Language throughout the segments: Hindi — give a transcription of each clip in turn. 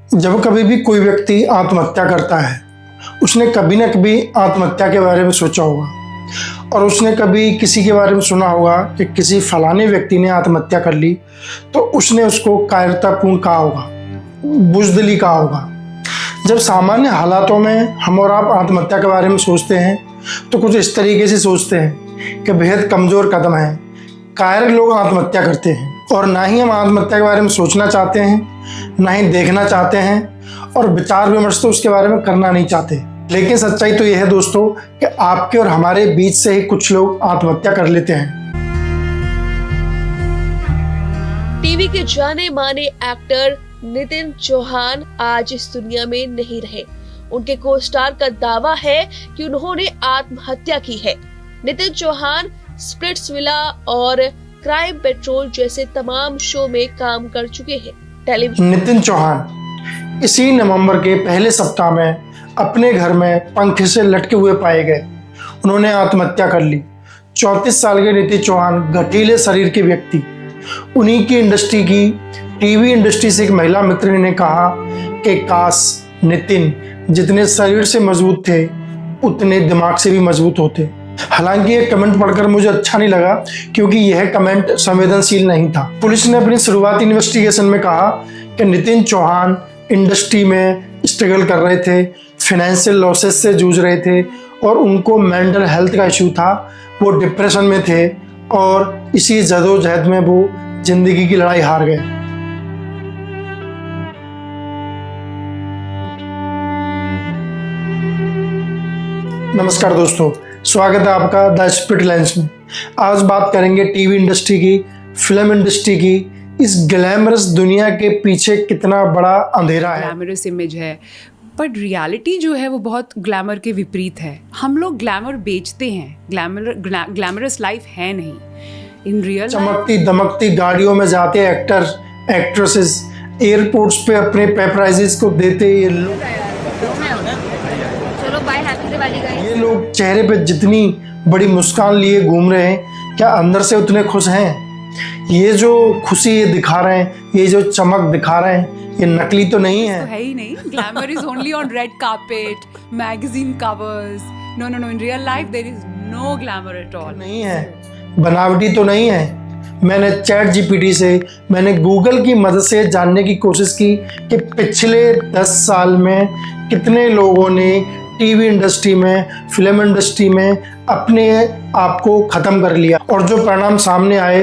जब कभी भी कोई व्यक्ति आत्महत्या करता है, उसने कभी ना कभी आत्महत्या के बारे में सोचा होगा और उसने कभी किसी के बारे में सुना होगा कि किसी फलाने व्यक्ति ने आत्महत्या कर ली, तो उसने उसको कायरतापूर्ण कहा होगा, बुज़दिली कहा होगा। जब सामान्य हालातों में हम और आप आत्महत्या के बारे में सोचते हैं तो कुछ इस तरीके से सोचते हैं कि बेहद कमज़ोर कदम है, कायर लोग आत्महत्या करते हैं और ना ही हम आत्महत्या के बारे में सोचना चाहते हैं, ना ही देखना चाहते हैं और विचार विमर्श तो उसके बारे में करना नहीं चाहते। लेकिन सच्चाई तो यह है दोस्तों कि आपके और हमारे बीच से ही कुछ लोग आत्महत्या कर लेते हैं। टीवी के जाने माने एक्टर नितिन चौहान आज इस दुनिया में नहीं रहे। उनके को स्टार का दावा है कि उन्होंने आत्महत्या की है। नितिन चौहान स्प्लिट्सविला और क्राइम पेट्रोल जैसे तमाम शो में काम कर चुके हैं। नितिन चौहान इसी नवंबर के पहले सप्ताह में अपने घर में पंखे से लटके हुए पाए गए। उन्होंने आत्महत्या कर ली। 34 साल के नितिन चौहान गठीले शरीर के व्यक्ति। उन्हीं की इंडस्ट्री की टीवी इंडस्ट्री से एक महिला मित्र ने कहा कि काश नितिन जितने शरीर से मजबूत थे उतने दिमाग से भी मजबूत होते। हालांकि ये कमेंट पढ़कर मुझे अच्छा नहीं लगा क्योंकि यह कमेंट संवेदनशील नहीं था। पुलिस ने अपनी शुरुआती इन्वेस्टिगेशन में कहा कि नितिन चौहान इंडस्ट्री में स्ट्रगल कर रहे थे, फाइनेंशियल लॉसेस से जूझ रहे थे और उनको मेंटल हेल्थ का इशू था। वो डिप्रेशन में थे और इसी जदोजहद में वो जिंदगी की लड़ाई हार गए। नमस्कार दोस्तों, स्वागत है आपका द स्पिरिट लेंस में। आज बात करेंगे टीवी इंडस्ट्री की, फिल्म इंडस्ट्री की, इस ग्लैमरस दुनिया के पीछे कितना बड़ा अंधेरा है। ग्लैमरस इमेज है बट रियलिटी जो है वो बहुत ग्लैमर के विपरीत है। हम लोग ग्लैमर बेचते हैं, ग्लैमरस लाइफ है नहीं। इन रियल चमकती दमकती गाड़ियों में जाते एक्टर एक्ट्रेसेस, एयरपोर्ट्स पे अपने पेपराइजेस को देते ये लोग चेहरे पे जितनी बड़ी मुस्कान लिए घूम रहे हैं, क्या अंदर से उतने खुश हैं? ये जो खुशी ये दिखा रहे हैं, ये जो चमक दिखा रहे हैं, ये नकली तो नहीं है। तो है ही नहीं। Glamour is only on red carpet, magazine covers. No no no, in real life there is no glamour at all. नहीं है, बनावटी तो नहीं है। मैंने चैट जीपीटी से, मैंने गूगल की मदद से जानने की कोशिश की कि पिछले 10 साल में कितने लोगों ने टीवी इंडस्ट्री में, फिल्म इंडस्ट्री में अपने आप को ख़त्म कर लिया और जो परिणाम सामने आए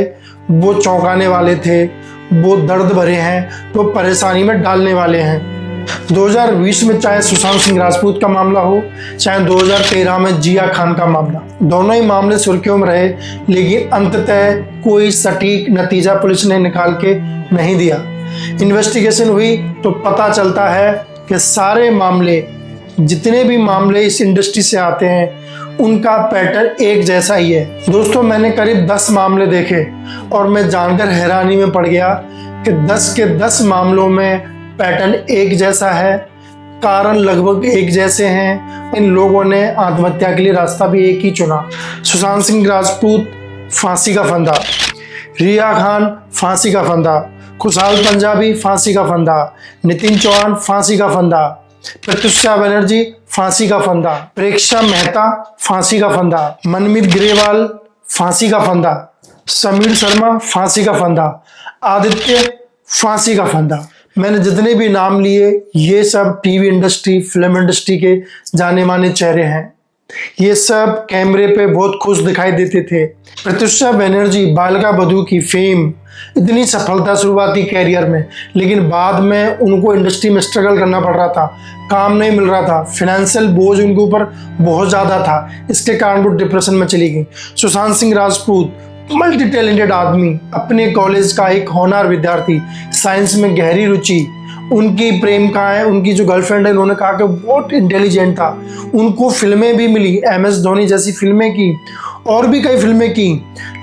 वो चौंकाने वाले थे, वो दर्द भरे हैं, वो परेशानी में डालने वाले हैं। 2020 में चाहे सुशांत सिंह राजपूत का मामला हो, चाहे 2013 में जिया खान का मामला, दोनों ही मामले सुर्खियों में रहे, लेकिन अंततः कोई सटीक नतीजा पुलिस ने निकाल के नहीं दिया। इन्वेस्टिगेशन हुई तो पता चलता है कि सारे मामले, जितने भी मामले इस इंडस्ट्री से आते हैं, उनका पैटर्न एक जैसा ही है। दोस्तों, मैंने करीब 10 मामले देखे और मैं जानकर हैरानी में पड़ गया कि 10 के 10 मामलों में पैटर्न एक जैसा है, कारण लगभग एक जैसे हैं। इन लोगों ने आत्महत्या के लिए रास्ता भी एक ही चुना। सुशांत सिंह राजपूत फांसी का फंदा, रिया खान फांसी का फंदा, खुशहाल पंजाबी फांसी का फंदा, नितिन चौहान फांसी का फंदा, प्रत्युषा बनर्जी फांसी का फंदा, प्रेक्षा मेहता फांसी का फंदा, मनमीत ग्रेवाल फांसी का फंदा, समीर शर्मा फांसी का फंदा, आदित्य फांसी का फंदा। मैंने जितने भी नाम लिए ये सब टीवी इंडस्ट्री, फिल्म इंडस्ट्री के जाने माने चेहरे हैं। ये सब कैमरे पे बहुत खुश दिखाई देते थे। प्रत्युषा बनर्जी, बालिका बधू की फेम, इतनी सफलता शुरुआती कैरियर में, लेकिन बाद में उनको इंडस्ट्री में स्ट्रगल करना पड़ रहा था, काम नहीं मिल रहा था, फाइनेंशियल बोझ उनके ऊपर बहुत ज़्यादा था, इसके कारण वो डिप्रेशन में चली गई। सुशांत सिंह राजपूत मल्टी टैलेंटेड आदमी, अपने कॉलेज का एक होनहार विद्यार्थी, साइंस में गहरी रुचि, उनकी प्रेमिका है, उनकी जो गर्लफ्रेंड है, उन्होंने कहा कि बहुत इंटेलिजेंट था। उनको फिल्में भी मिली, MS धोनी जैसी फिल्में की और भी कई फिल्में की,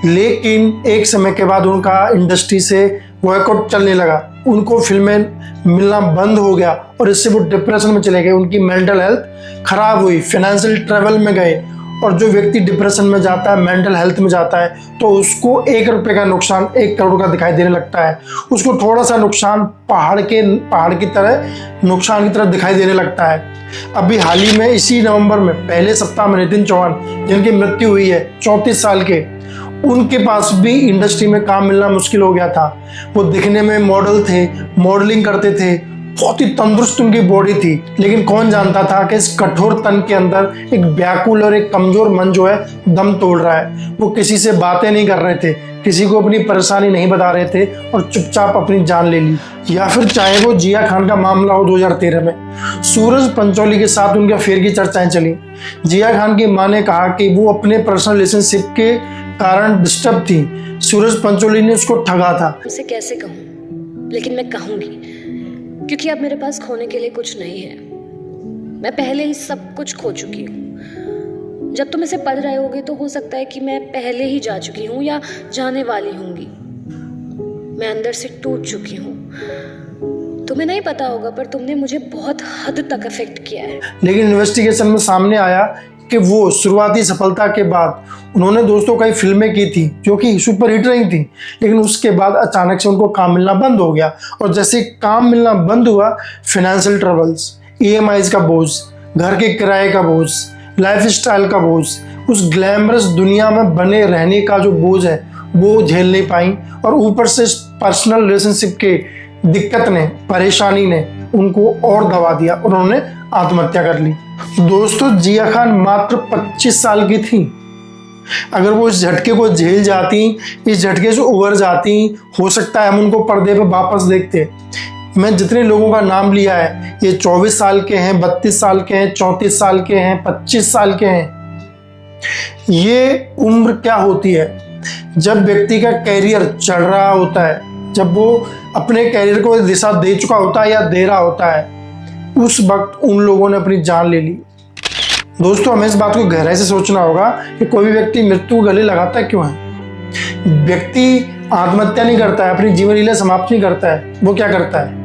लेकिन एक समय के बाद उनका इंडस्ट्री से बॉयकॉट चलने लगा, उनको फिल्में मिलना बंद हो गया और इससे वो डिप्रेशन में चले गए। उनकी मेंटल हेल्थ खराब हुई, फाइनेंशियल ट्रबल में गए और जो व्यक्ति डिप्रेशन में जाता है, मेंटल हेल्थ में जाता है, तो उसको 1 रुपये का नुकसान 1 करोड़ का दिखाई देने लगता है। उसको थोड़ा सा नुकसान पहाड़ की तरह नुकसान की तरह दिखाई देने लगता है। अभी हाल ही में इसी नवंबर में पहले सप्ताह में नितिन चौहान, जिनकी मृत्यु हुई है 34 साल के, उनके पास भी इंडस्ट्री में काम मिलना मुश्किल हो गया था। वो दिखने में मॉडल थे, मॉडलिंग करते थे, बहुत ही तंदुरुस्त उनकी बॉडी थी, लेकिन कौन जानता था कि इस कठोर तन के अंदर एक व्याकुल और एक कमजोर मन जो है दम तोड़ रहा है। वो किसी से बातें नहीं कर रहे थे, किसी को अपनी परेशानी नहीं बता रहे थे और चुपचाप अपनी जान ले ली। या फिर चाहे वो जिया खान का मामला हो 2013 में, सूरज पंचौली के साथ उनके अफेयर की चर्चाएं चली। जिया खान की मां ने कहा कि वो अपने पर्सनल रिलेशनशिप के कारण डिस्टर्ब थी। सूरज पंचौली ने उसको ठगा था। उसे कैसे कहूँ, लेकिन मैं कहूँगी, क्योंकि अब मेरे पास खोने के लिए कुछ नहीं है। मैं पहले ही सब कुछ खो चुकी हूँ। जब तुम इसे पढ़ रहे होगे तो हो सकता है कि मैं पहले ही जा चुकी हूँ या जाने वाली होंगी। मैं अंदर से टूट चुकी हूँ। तुम्हें नहीं पता होगा, पर तुमने मुझे बहुत हद तक अफेक्ट किया है। लेकिन इन्वेस्टिगेशन में सामने आया कि वो शुरुआती सफलता के बाद उन्होंने दोस्तों कई फिल्में की थी जो कि सुपर हिट रही थी, लेकिन उसके बाद अचानक से उनको काम मिलना बंद हो गया। और जैसे काम मिलना बंद हुआ, फाइनेंशियल ट्रबल्स, EMIs का बोझ, घर के किराए का बोझ, लाइफ स्टाइल का बोझ, उस ग्लैमरस दुनिया में बने रहने का जो बोझ है वो झेल नहीं पाई। और ऊपर से पर्सनल रिलेशनशिप के दिक्कत ने, परेशानी ने उनको और दबा दिया और उन्होंने आत्महत्या कर ली। दोस्तों, जिया खान मात्र 25 साल की थी। अगर वो इस झटके को झेल जाती, इस झटके से उबर जाती, हो सकता है हम उनको पर्दे पे वापस देखते। मैं जितने लोगों का नाम लिया है, ये 24 साल के हैं, 32 साल के हैं, 34 साल के हैं, 25 साल के हैं। ये उम्र क्या होती है? जब व्यक्ति का कैरियर चढ़ रहा होता है, जब वो अपने कैरियर को दिशा दे चुका होता है या दे रहा होता है, उस वक्त उन लोगों ने अपनी जान ले ली। दोस्तों, हमें इस बात को गहराई से सोचना होगा कि कोई भी व्यक्ति मृत्यु को गले लगाता क्यों है। व्यक्ति आत्महत्या नहीं करता है, अपनी जीवन लीला समाप्त नहीं करता है। वो क्या करता है?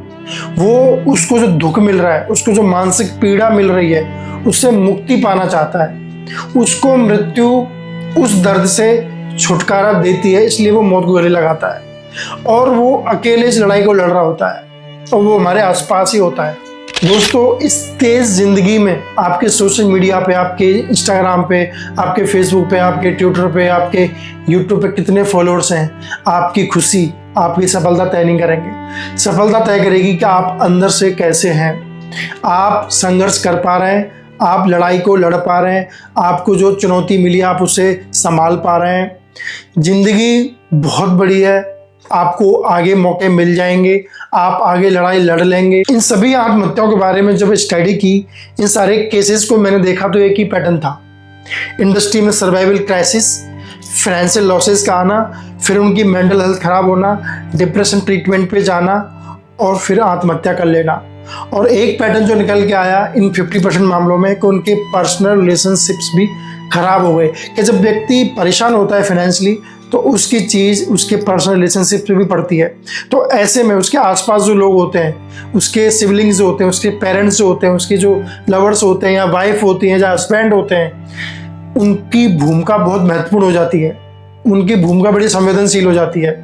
वो उसको जो दुख मिल रहा है, उसको जो मानसिक पीड़ा मिल रही है, उससे मुक्ति पाना चाहता है। उसको मृत्यु उस दर्द से छुटकारा देती है, इसलिए वो मौत को गले लगाता है। और वो अकेले इस लड़ाई को लड़ रहा होता है और वो हमारे आसपास ही होता है। दोस्तों, इस तेज जिंदगी में आपके सोशल मीडिया पे, आपके इंस्टाग्राम पे, आपके फेसबुक पे, आपके ट्विटर पे, आपके यूट्यूब पे कितने फॉलोअर्स हैं, आपकी खुशी, आपकी सफलता तय नहीं करेंगे। सफलता तय करेगी कि आप अंदर से कैसे हैं। आप संघर्ष कर पा रहे हैं, आप लड़ाई को लड़ पा रहे हैं, आपको जो चुनौती मिली आप उसे संभाल पा रहे हैं। जिंदगी बहुत बड़ी है, आपको आगे मौके मिल जाएंगे, आप आगे लड़ाई लड़ लेंगे। इन सभी आत्महत्याओं के बारे में जब स्टडी की, इन सारे केसेस को मैंने देखा तो एक ही पैटर्न था। इंडस्ट्री में सर्वाइवल क्राइसिस, फाइनेंशियल लॉसेस का आना, फिर उनकी मेंटल हेल्थ खराब होना, डिप्रेशन ट्रीटमेंट पे जाना और फिर आत्महत्या कर लेना। और एक पैटर्न जो निकल के आया इन 50% मामलों में कि उनके पर्सनल रिलेशनशिप्स भी खराब हो गए। कि जब व्यक्ति परेशान होता है फाइनेंशियली, तो उसकी चीज़ उसके पर्सनल रिलेशनशिप पे भी पड़ती है। तो ऐसे में उसके आसपास जो लोग होते हैं, उसके सिबलिंग्स जो होते हैं, उसके पेरेंट्स जो होते हैं, उसके जो लवर्स होते हैं या वाइफ होती हैं या हस्बैंड होते हैं, उनकी भूमिका बहुत महत्वपूर्ण हो जाती है। उनकी भूमिका बड़ी संवेदनशील हो जाती है।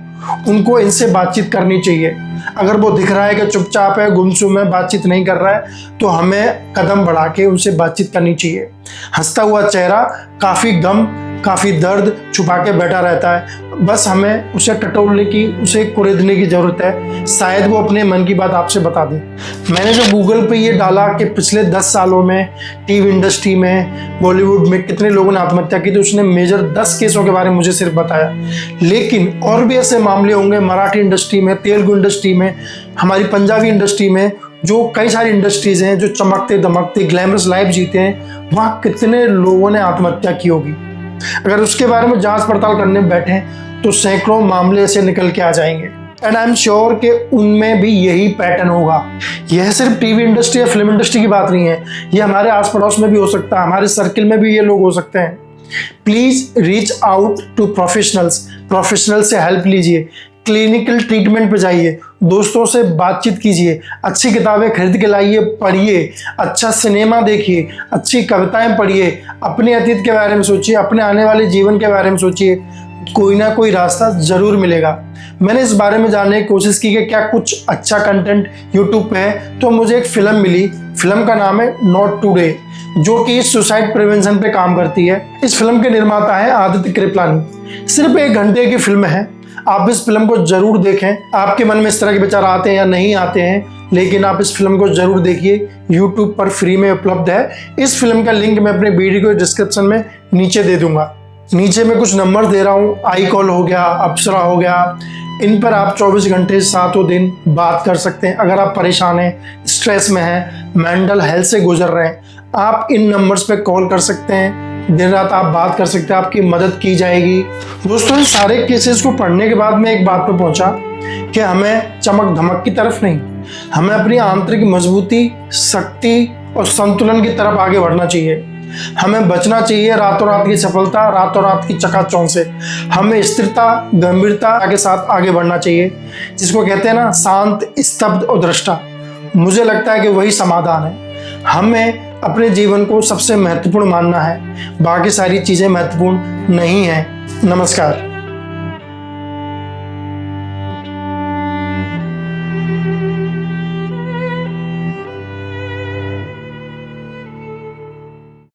उनको इनसे बातचीत करनी चाहिए। अगर वो दिख रहा है कि चुपचाप है, गुमसुम है, बातचीत नहीं कर रहा है, तो हमें कदम बढ़ा के उनसे बातचीत करनी चाहिए। हंसता हुआ चेहरा काफ़ी गम, काफ़ी दर्द छुपा के बैठा रहता है। बस हमें उसे टटोलने की, उसे कुरेदने की ज़रूरत है। शायद वो अपने मन की बात आपसे बता दे। मैंने जो गूगल पे ये डाला कि पिछले 10 सालों में टीवी इंडस्ट्री में, बॉलीवुड में कितने लोगों ने आत्महत्या की, तो उसने मेजर 10 केसों के बारे में मुझे सिर्फ बताया। लेकिन और भी ऐसे मामले होंगे मराठी इंडस्ट्री में, तेलुगु इंडस्ट्री में, हमारी पंजाबी इंडस्ट्री में, जो कई सारी इंडस्ट्रीज़ हैं जो चमकते दमकते ग्लैमरस लाइफ जीते हैं, वहाँ कितने लोगों ने आत्महत्या की होगी। अगर उसके बारे में जांच पड़ताल करने बैठे तो सैकड़ों मामले से निकल के आ जाएंगे। एंड आई एम श्योर कि उनमें भी यही पैटर्न होगा। यह सिर्फ टीवी इंडस्ट्री या फिल्म इंडस्ट्री की बात नहीं है, ये हमारे आस पड़ोस में भी हो सकता है, हमारे सर्किल में भी ये लोग हो सकते हैं। Please reach out to professionals से हेल्प लीजिए। क्लिनिकल ट्रीटमेंट पे जाइए, दोस्तों से बातचीत कीजिए, अच्छी किताबें खरीद के लाइए, पढ़िए, अच्छा सिनेमा देखिए, अच्छी कविताएं पढ़िए, अपने अतीत के बारे में सोचिए, अपने आने वाले जीवन के बारे में सोचिए, कोई ना कोई रास्ता ज़रूर मिलेगा। मैंने इस बारे में जानने की कोशिश की कि क्या कुछ अच्छा कंटेंट यूट्यूब पे है, तो मुझे एक फ़िल्म मिली। फिल्म का नाम है नॉट टुडे, जो कि सुसाइड प्रिवेंशन पे काम करती है। इस फिल्म के निर्माता है आदित्य कृपलानी। सिर्फ 1 घंटे की फिल्म है, आप इस फिल्म को ज़रूर देखें। आपके मन में इस तरह के विचार आते हैं या नहीं आते हैं, लेकिन आप इस फिल्म को ज़रूर देखिए, यूट्यूब पर फ्री में उपलब्ध है। इस फिल्म का लिंक मैं अपने वीडियो के डिस्क्रिप्शन में नीचे दे दूंगा। नीचे मैं कुछ नंबर दे रहा हूँ, आई कॉल हो गया, अप्सरा हो गया, इन पर आप 24 घंटे 7 दिन बात कर सकते हैं। अगर आप परेशान हैं, स्ट्रेस में हैं, मेंटल हेल्थ से गुजर रहे हैं, आप इन नंबर्स पे कॉल कर सकते हैं, दिन रात आप बात कर सकते हैं, आपकी मदद की जाएगी। दोस्तों, इन सारे केसेस को पढ़ने के बाद मैं एक बात पे पहुंचा कि हमें चमक धमक की तरफ नहीं, हमें अपनी आंतरिक मजबूती, शक्ति और संतुलन की तरफ आगे बढ़ना चाहिए। हमें बचना चाहिए रातों रात की सफलता, रातों रात की चकाचौंध से। हमें स्थिरता, गंभीरता के साथ आगे बढ़ना चाहिए, जिसको कहते हैं ना शांत, स्तब्ध और दृष्टा। मुझे लगता है कि वही समाधान है। हमें अपने जीवन को सबसे महत्वपूर्ण मानना है, बाकी सारी चीज़ें महत्वपूर्ण नहीं हैं। नमस्कार।